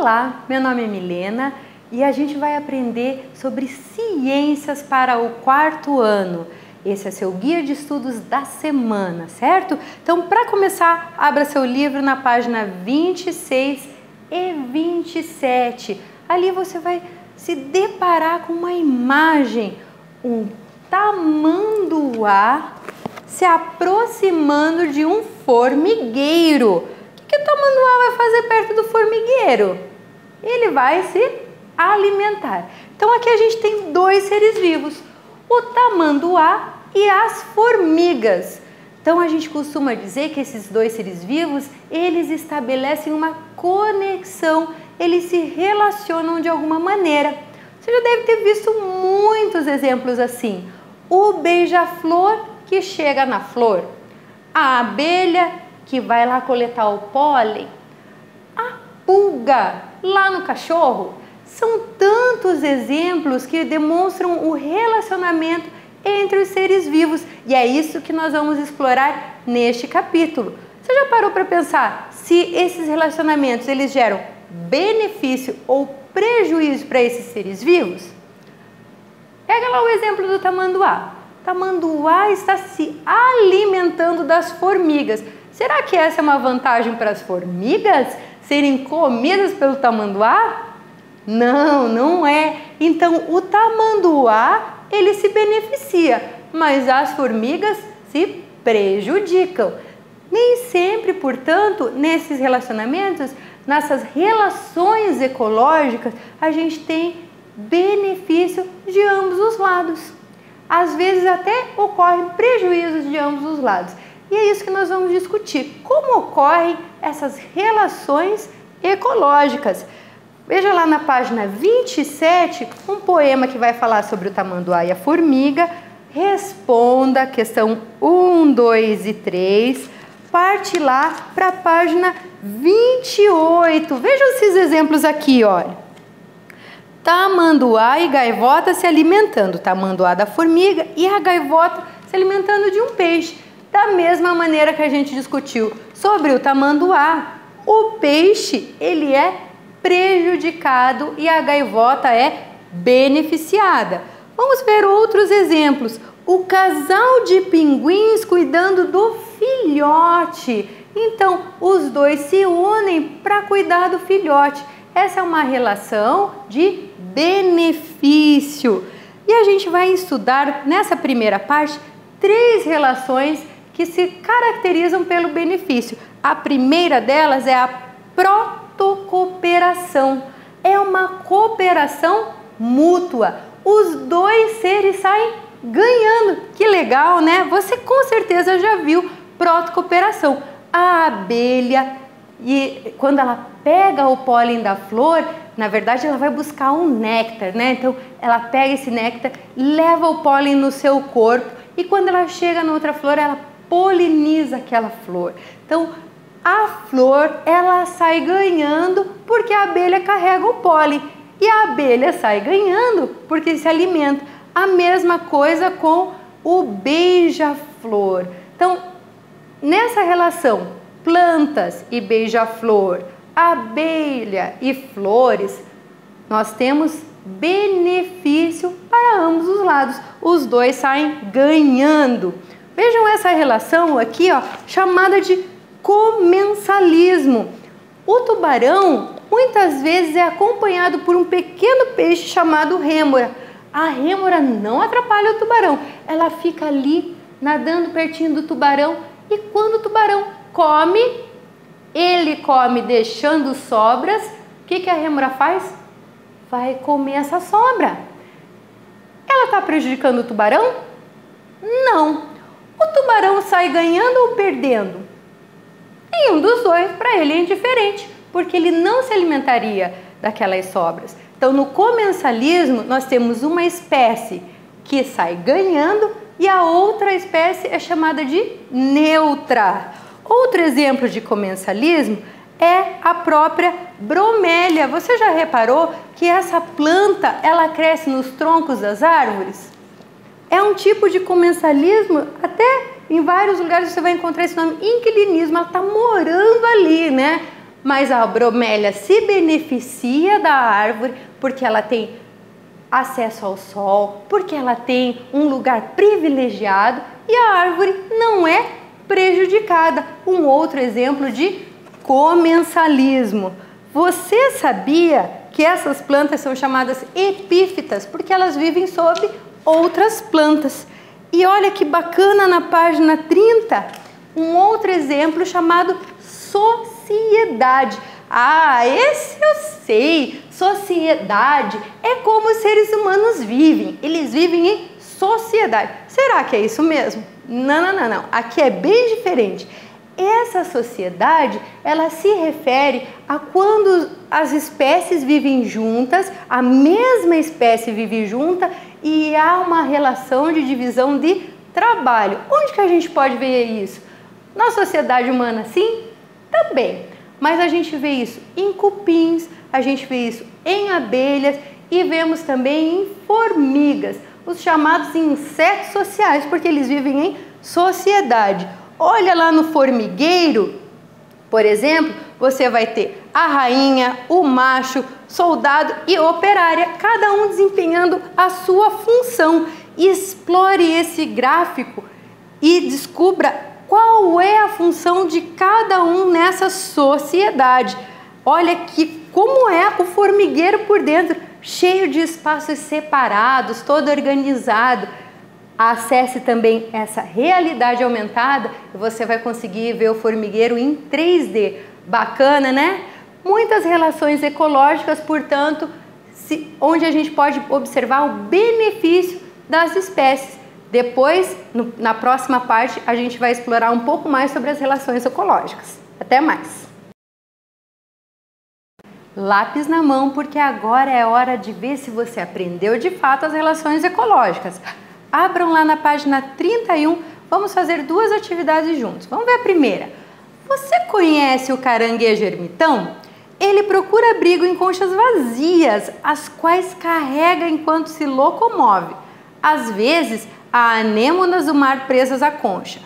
Olá, meu nome é Milena e a gente vai aprender sobre ciências para o quarto ano. Esse é seu guia de estudos da semana, certo? Então, para começar, abra seu livro na página 26 e 27. Ali você vai se deparar com uma imagem, um tamanduá se aproximando de um formigueiro. O que o tamanduá vai fazer perto do formigueiro? Ele vai se alimentar. Então aqui a gente tem dois seres vivos, o tamanduá e as formigas. Então a gente costuma dizer que esses dois seres vivos, eles estabelecem uma conexão, eles se relacionam de alguma maneira. Você já deve ter visto muitos exemplos assim. O beija-flor que chega na flor, a abelha que vai lá coletar o pólen, a pulga lá no cachorro. São tantos exemplos que demonstram o relacionamento entre os seres vivos e é isso que nós vamos explorar neste capítulo. Você já parou para pensar se esses relacionamentos eles geram benefício ou prejuízo para esses seres vivos? Pega lá o exemplo do tamanduá. O tamanduá está se alimentando das formigas. Será que essa é uma vantagem para as formigas serem comidas pelo tamanduá? Não, não é. Então o tamanduá ele se beneficia, mas as formigas se prejudicam. Nem sempre, portanto, nesses relacionamentos, nessas relações ecológicas, a gente tem benefício de ambos os lados. Às vezes até ocorrem prejuízos de ambos os lados. E é isso que nós vamos discutir. Como ocorrem essas relações ecológicas? Veja lá na página 27, um poema que vai falar sobre o tamanduá e a formiga. Responda a questão 1, 2 e 3. Parte lá para a página 28. Vejam esses exemplos aqui, olha. Tamanduá e gaivota se alimentando. Tamanduá da formiga e a gaivota se alimentando de um peixe. Da mesma maneira que a gente discutiu sobre o tamanduá, o peixe ele é prejudicado e a gaivota é beneficiada. Vamos ver outros exemplos. O casal de pinguins cuidando do filhote. Então, os dois se unem para cuidar do filhote. Essa é uma relação de benefício. E a gente vai estudar nessa primeira parte 3 relações que se caracterizam pelo benefício. A primeira delas é a protocooperação. É uma cooperação mútua. Os dois seres saem ganhando. Que legal, né? Você com certeza já viu protocooperação. A abelha, e quando ela pega o pólen da flor, na verdade ela vai buscar um néctar, né? Então ela pega esse néctar, leva o pólen no seu corpo e quando ela chega na outra flor, ela poliniza aquela flor. Então a flor ela sai ganhando porque a abelha carrega o pólen e a abelha sai ganhando porque se alimenta. A mesma coisa com o beija-flor. Então nessa relação plantas e beija-flor, abelha e flores, nós temos benefício para ambos os lados. Os dois saem ganhando. Vejam essa relação aqui, ó, chamada de comensalismo. O tubarão muitas vezes é acompanhado por um pequeno peixe chamado rêmora. A rêmora não atrapalha o tubarão. Ela fica ali nadando pertinho do tubarão e quando o tubarão come, ele come deixando sobras. O que a rêmora faz? Vai comer essa sobra. Ela está prejudicando o tubarão? Não. O tubarão sai ganhando ou perdendo? Nenhum dos dois, para ele é indiferente, porque ele não se alimentaria daquelas sobras. Então, no comensalismo, nós temos uma espécie que sai ganhando e a outra espécie é chamada de neutra. Outro exemplo de comensalismo é a própria bromélia. Você já reparou que essa planta ela cresce nos troncos das árvores? É um tipo de comensalismo, até em vários lugares você vai encontrar esse nome, inquilinismo. Ela está morando ali, né? mas a bromélia se beneficia da árvore porque ela tem acesso ao sol, porque ela tem um lugar privilegiado e a árvore não é prejudicada. Um outro exemplo de comensalismo. Você sabia que essas plantas são chamadas epífitas porque elas vivem sob outras plantas? E olha que bacana, na página 30, um outro exemplo chamado sociedade. Ah, esse eu sei! Sociedade é como os seres humanos vivem. Eles vivem em sociedade. Será que é isso mesmo? Não. Aqui é bem diferente. Essa sociedade, ela se refere a quando as espécies vivem juntas, a mesma espécie vive junta e há uma relação de divisão de trabalho. Onde que a gente pode ver isso? Na sociedade humana, sim? Também. Mas a gente vê isso em cupins, a gente vê isso em abelhas e vemos também em formigas, os chamados insetos sociais, porque eles vivem em sociedade. Olha lá no formigueiro, por exemplo, você vai ter a rainha, o macho, soldado e operária, cada um desempenhando a sua função. Explore esse gráfico e descubra qual é a função de cada um nessa sociedade. Olha que como é o formigueiro por dentro, cheio de espaços separados, todo organizado. Acesse também essa realidade aumentada e você vai conseguir ver o formigueiro em 3D. Bacana, né? Muitas relações ecológicas, portanto, onde a gente pode observar o benefício das espécies. Depois, na próxima parte, a gente vai explorar um pouco mais sobre as relações ecológicas. Até mais! Lápis na mão, porque agora é hora de ver se você aprendeu de fato as relações ecológicas. Abram lá na página 31, vamos fazer duas atividades juntos. Vamos ver a primeira. Você conhece o caranguejo ermitão? Ele procura abrigo em conchas vazias, as quais carrega enquanto se locomove. Às vezes, há anêmonas do mar presas à concha.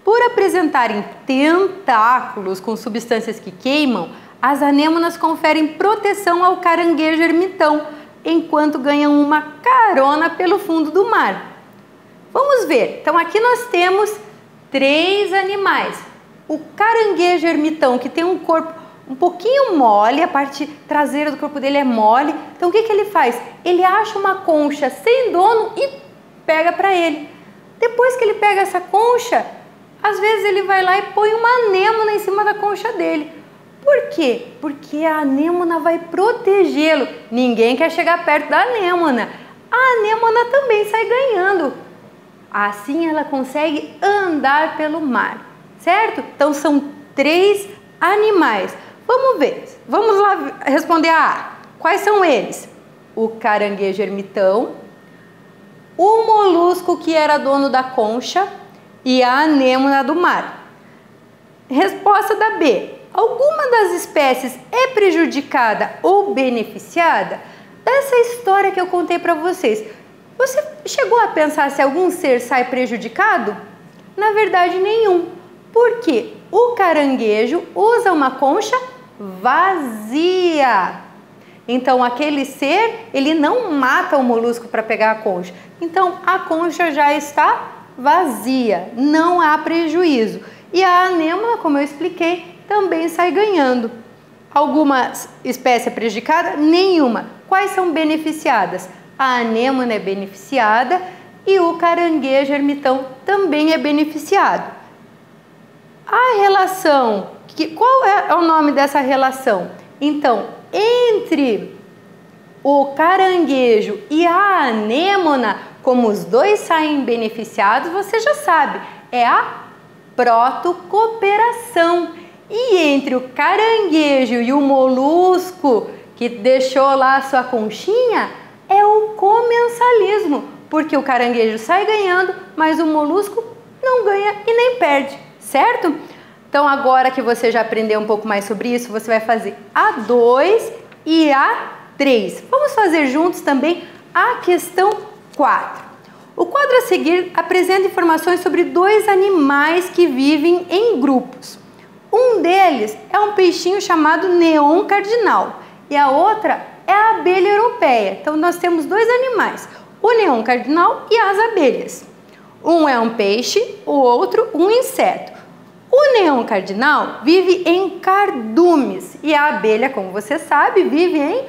Por apresentarem tentáculos com substâncias que queimam, as anêmonas conferem proteção ao caranguejo ermitão, enquanto ganham uma carona pelo fundo do mar. Vamos ver. Então, aqui nós temos 3 animais. O caranguejo ermitão, que tem um corpo um pouquinho mole, a parte traseira do corpo dele é mole. Então, o que ele faz? Ele acha uma concha sem dono e pega para ele. Depois que ele pega essa concha, às vezes ele vai lá e põe uma anêmona em cima da concha dele. Por quê? Porque a anêmona vai protegê-lo. Ninguém quer chegar perto da anêmona. A anêmona também sai ganhando. Assim ela consegue andar pelo mar, certo? Então são 3 animais. Vamos ver, vamos lá responder a A. Quais são eles? O caranguejo ermitão, o molusco que era dono da concha e a anêmona do mar. Resposta da B. Alguma das espécies é prejudicada ou beneficiada? Dessa história que eu contei para vocês, você chegou a pensar se algum ser sai prejudicado? Na verdade, nenhum. Por quê? O caranguejo usa uma concha vazia. Então, aquele ser, ele não mata o molusco para pegar a concha. Então, a concha já está vazia, não há prejuízo. E a anêmona, como eu expliquei, também sai ganhando. Alguma espécie é prejudicada? Nenhuma. Quais são beneficiadas? A anêmona é beneficiada e o caranguejo ermitão também é beneficiado. A relação, qual é o nome dessa relação? Então, entre o caranguejo e a anêmona, como os dois saem beneficiados, você já sabe, é a protocooperação. E entre o caranguejo e o molusco que deixou lá a sua conchinha, é o comensalismo, porque o caranguejo sai ganhando, mas o molusco não ganha e nem perde, certo? Então, agora que você já aprendeu um pouco mais sobre isso, você vai fazer a 2 e a 3. Vamos fazer juntos também a questão 4. O quadro a seguir apresenta informações sobre 2 animais que vivem em grupos. Um deles é um peixinho chamado neon cardinal e a outra é a abelha europeia. Então nós temos dois animais, o neon cardinal e as abelhas. Um é um peixe, o outro um inseto. O neon cardinal vive em cardumes e a abelha, como você sabe, vive em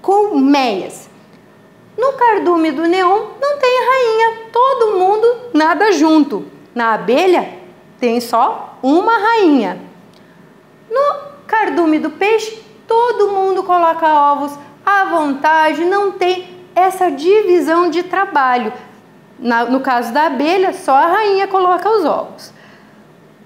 colmeias. No cardume do neon não tem rainha, todo mundo nada junto. Na abelha tem só uma rainha. No cardume do peixe, todo mundo coloca ovos à vontade, não tem essa divisão de trabalho. No caso da abelha, só a rainha coloca os ovos.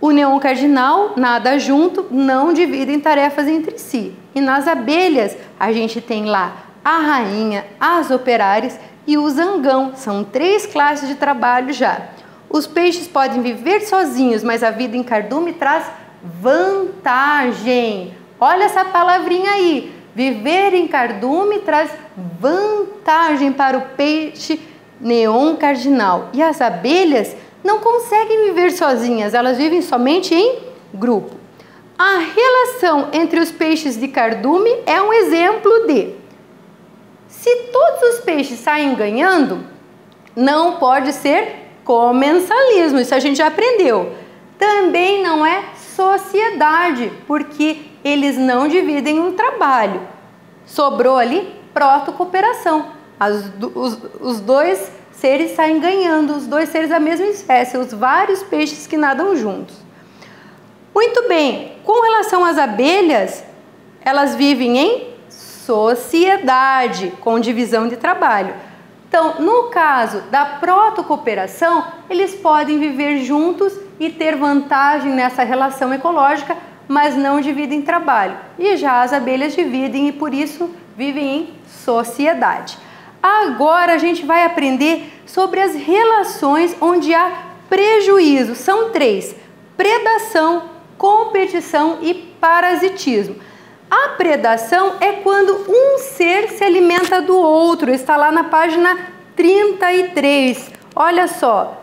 O neon cardinal nada junto, não dividem tarefas entre si. E nas abelhas, a gente tem lá a rainha, as operárias e o zangão. São 3 classes de trabalho já. Os peixes podem viver sozinhos, mas a vida em cardume traz vantagem. Olha essa palavrinha aí. Viver em cardume traz vantagem para o peixe neon cardinal. E as abelhas não conseguem viver sozinhas, elas vivem somente em grupo. A relação entre os peixes de cardume é um exemplo de: se todos os peixes saem ganhando, não pode ser comensalismo, isso a gente já aprendeu. Também não é sociedade, porque eles não dividem o trabalho. Sobrou ali protocooperação. Os dois seres saem ganhando, os dois seres da mesma espécie, os vários peixes que nadam juntos. Muito bem, com relação às abelhas, elas vivem em sociedade, com divisão de trabalho. Então, no caso da protocooperação, eles podem viver juntos e ter vantagem nessa relação ecológica, mas não dividem trabalho. E já as abelhas dividem e por isso vivem em sociedade. Agora a gente vai aprender sobre as relações onde há prejuízo. São 3: predação, competição e parasitismo. A predação é quando um ser se alimenta do outro. Está lá na página 33. Olha só,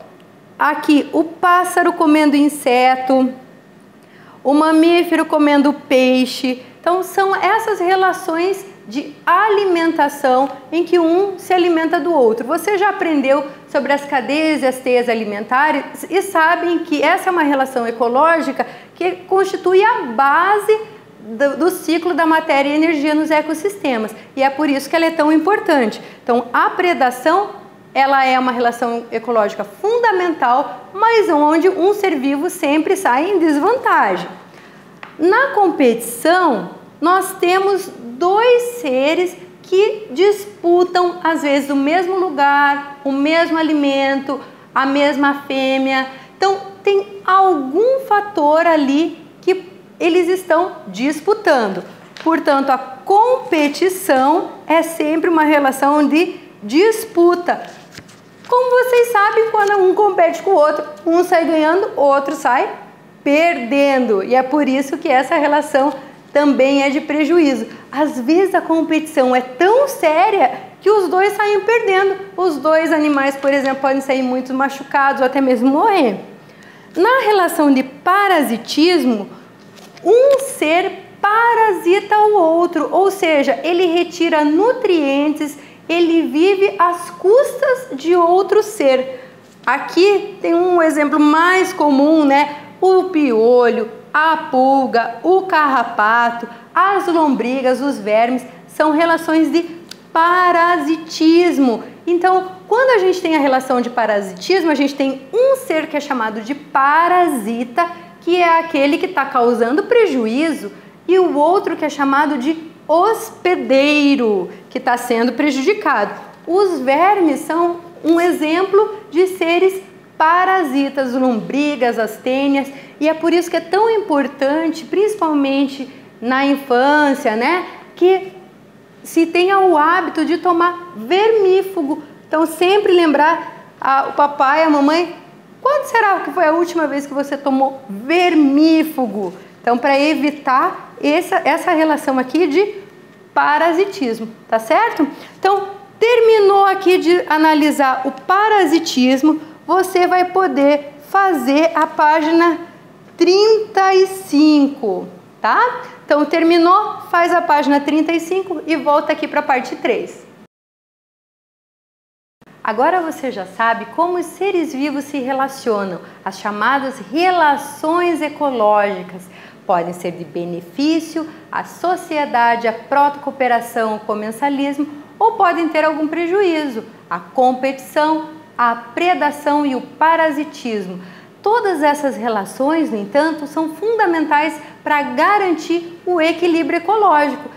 aqui o pássaro comendo inseto, o mamífero comendo peixe. Então são essas relações de alimentação em que um se alimenta do outro. Você já aprendeu sobre as cadeias e as teias alimentares e sabem que essa é uma relação ecológica que constitui a base do ciclo da matéria e energia nos ecossistemas. E é por isso que ela é tão importante. Então, a predação, ela é uma relação ecológica fundamental, mas onde um ser vivo sempre sai em desvantagem. Na competição, nós temos 2 seres que disputam, às vezes, o mesmo lugar, o mesmo alimento, a mesma fêmea. Então, tem algum fator ali que eles estão disputando. Portanto, a competição é sempre uma relação de disputa. Como vocês sabem, quando um compete com o outro, um sai ganhando, o outro sai perdendo. E é por isso que essa relação também é de prejuízo. Às vezes a competição é tão séria que os dois saem perdendo. Os 2 animais, por exemplo, podem sair muito machucados ou até mesmo morrer. Na relação de parasitismo, um ser parasita o outro, ou seja, ele retira nutrientes, ele vive às custas de outro ser. Aqui tem um exemplo mais comum, né? O piolho, a pulga, o carrapato, as lombrigas, os vermes, são relações de parasitismo. Então, quando a gente tem a relação de parasitismo, a gente tem um ser que é chamado de parasita, que é aquele que está causando prejuízo, e o outro que é chamado de hospedeiro, que está sendo prejudicado. Os vermes são um exemplo de seres parasitas, lombrigas, as tênias, e é por isso que é tão importante, principalmente na infância, né, que se tenha o hábito de tomar vermífugo. Então, sempre lembrar o papai, a mamãe: quando será que foi a última vez que você tomou vermífugo? Então, para evitar essa relação aqui de parasitismo, tá certo? Então, terminou aqui de analisar o parasitismo, você vai poder fazer a página 35, tá? Então, terminou, faz a página 35 e volta aqui para a parte 3. Agora você já sabe como os seres vivos se relacionam, as chamadas relações ecológicas. Podem ser de benefício à sociedade, à protocooperação, ao comensalismo, ou podem ter algum prejuízo, a competição, a predação e o parasitismo. Todas essas relações, no entanto, são fundamentais para garantir o equilíbrio ecológico.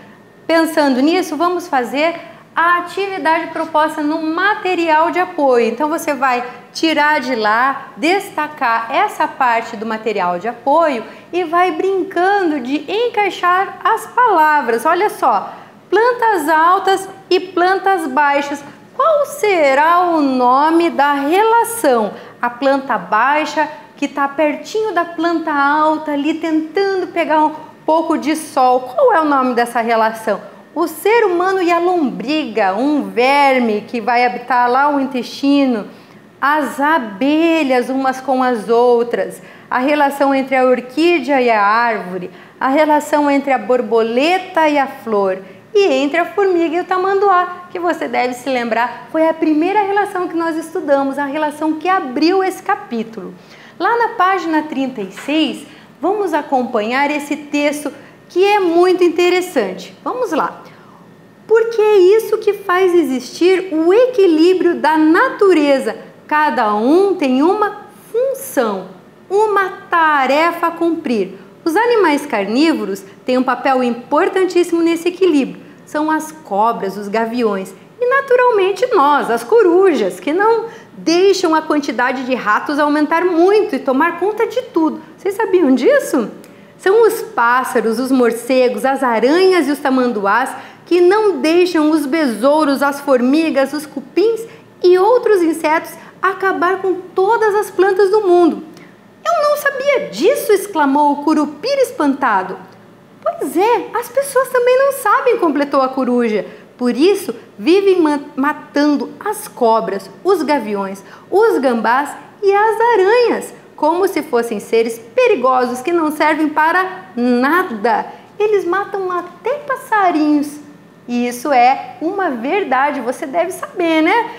Pensando nisso, vamos fazer a atividade proposta no material de apoio. Então você vai tirar de lá, destacar essa parte do material de apoio e vai brincando de encaixar as palavras. Olha só, plantas altas e plantas baixas. Qual será o nome da relação? A planta baixa que está pertinho da planta alta ali tentando pegar um pouco de sol. Qual é o nome dessa relação? O ser humano e a lombriga, um verme que vai habitar lá o intestino. As abelhas umas com as outras. A relação entre a orquídea e a árvore. A relação entre a borboleta e a flor. E entre a formiga e o tamanduá, que você deve se lembrar, foi a primeira relação que nós estudamos, a relação que abriu esse capítulo. Lá na página 36, vamos acompanhar esse texto que é muito interessante. Vamos lá. Porque é isso que faz existir o equilíbrio da natureza. Cada um tem uma função, uma tarefa a cumprir. Os animais carnívoros têm um papel importantíssimo nesse equilíbrio. São as cobras, os gaviões e, naturalmente, nós, as corujas, que não deixam a quantidade de ratos aumentar muito e tomar conta de tudo. Vocês sabiam disso? São os pássaros, os morcegos, as aranhas e os tamanduás que não deixam os besouros, as formigas, os cupins e outros insetos acabar com todas as plantas do mundo. Eu não sabia disso, exclamou o curupira espantado. Pois é, as pessoas também não sabem, completou a coruja. Por isso, vivem matando as cobras, os gaviões, os gambás e as aranhas, como se fossem seres perigosos que não servem para nada. Eles matam até passarinhos. E isso é uma verdade, você deve saber, né?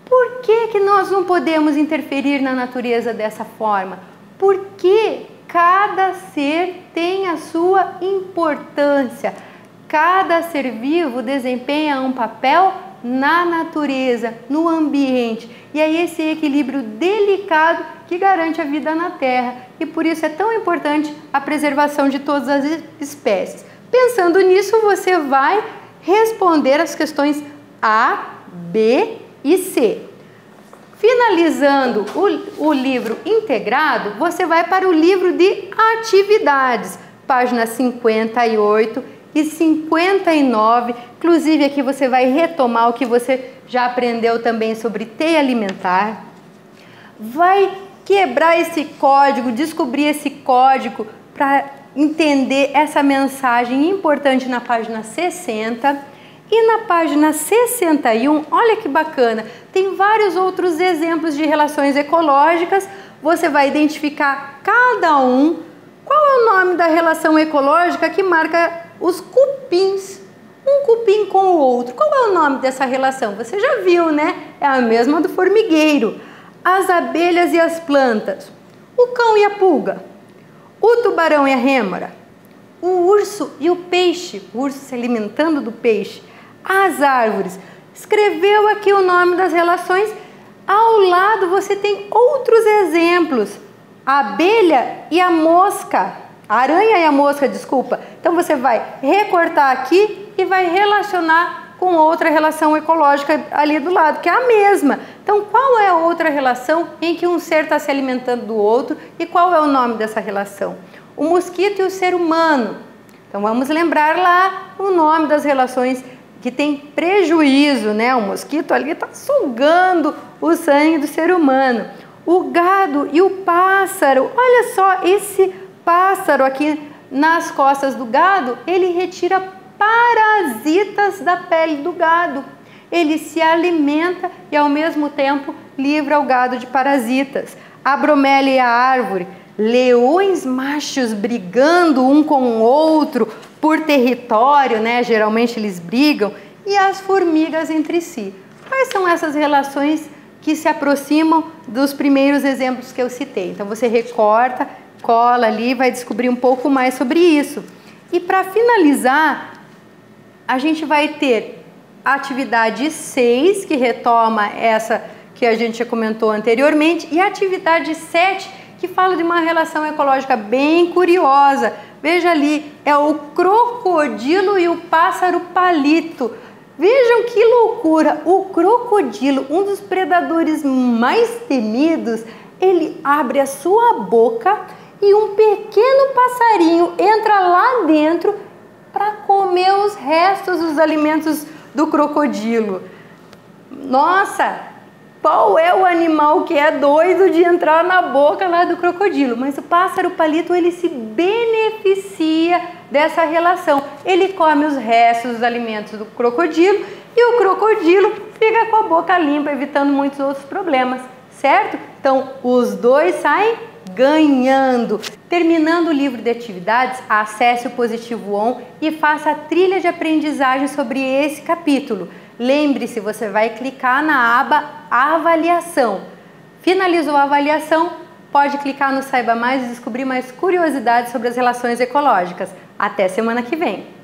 Por que nós não podemos interferir na natureza dessa forma? Porque cada ser tem a sua importância. Cada ser vivo desempenha um papel na natureza, no ambiente. E é esse equilíbrio delicado que garante a vida na Terra. E por isso é tão importante a preservação de todas as espécies. Pensando nisso, você vai responder as questões A, B e C. Finalizando o livro integrado, você vai para o livro de atividades, páginas 58 e 59. Inclusive aqui você vai retomar o que você já aprendeu também sobre teia alimentar. Vai quebrar esse código, descobrir esse código para entender essa mensagem importante na página 60. E na página 61, olha que bacana, tem vários outros exemplos de relações ecológicas. Você vai identificar cada um. Qual é o nome da relação ecológica que marca os cupins? Um cupim com o outro. Qual é o nome dessa relação? Você já viu, né? É a mesma do formigueiro. As abelhas e as plantas. O cão e a pulga. O tubarão e a rêmora. O urso e o peixe. O urso se alimentando do peixe. As árvores. Escreveu aqui o nome das relações. Ao lado você tem outros exemplos. A abelha e a mosca. A aranha e a mosca, desculpa. Então você vai recortar aqui e vai relacionar com outra relação ecológica ali do lado, que é a mesma. Então qual é a outra relação em que um ser está se alimentando do outro e qual é o nome dessa relação? O mosquito e o ser humano. Então vamos lembrar lá o nome das relações que tem prejuízo, né? O mosquito ali está sugando o sangue do ser humano. O gado e o pássaro. Olha só, esse pássaro aqui nas costas do gado, ele retira parasitas da pele do gado. Ele se alimenta e ao mesmo tempo livra o gado de parasitas. A bromélia e a árvore. leões machos brigando um com o outro por território, né? Geralmente eles brigam, e as formigas entre si. Quais são essas relações que se aproximam dos primeiros exemplos que eu citei? Então você recorta, cola ali, vai descobrir um pouco mais sobre isso. E para finalizar, a gente vai ter a atividade 6, que retoma essa que a gente já comentou anteriormente, e a atividade 7, que fala de uma relação ecológica bem curiosa. Veja ali, é o crocodilo e o pássaro palito. Vejam que loucura! O crocodilo, um dos predadores mais temidos, ele abre a sua boca e um pequeno passarinho entra lá dentro para comer os restos dos alimentos do crocodilo. Nossa! Qual é o animal que é doido de entrar na boca lá do crocodilo? Mas o pássaro palito, ele se beneficia dessa relação. Ele come os restos dos alimentos do crocodilo e o crocodilo fica com a boca limpa, evitando muitos outros problemas, certo? Então, os dois saem ganhando. Terminando o livro de atividades, acesse o Positivo On e faça a trilha de aprendizagem sobre esse capítulo. Lembre-se, você vai clicar na aba Avaliação. Finalizou a avaliação, pode clicar no Saiba Mais e descobrir mais curiosidades sobre as relações ecológicas. Até semana que vem!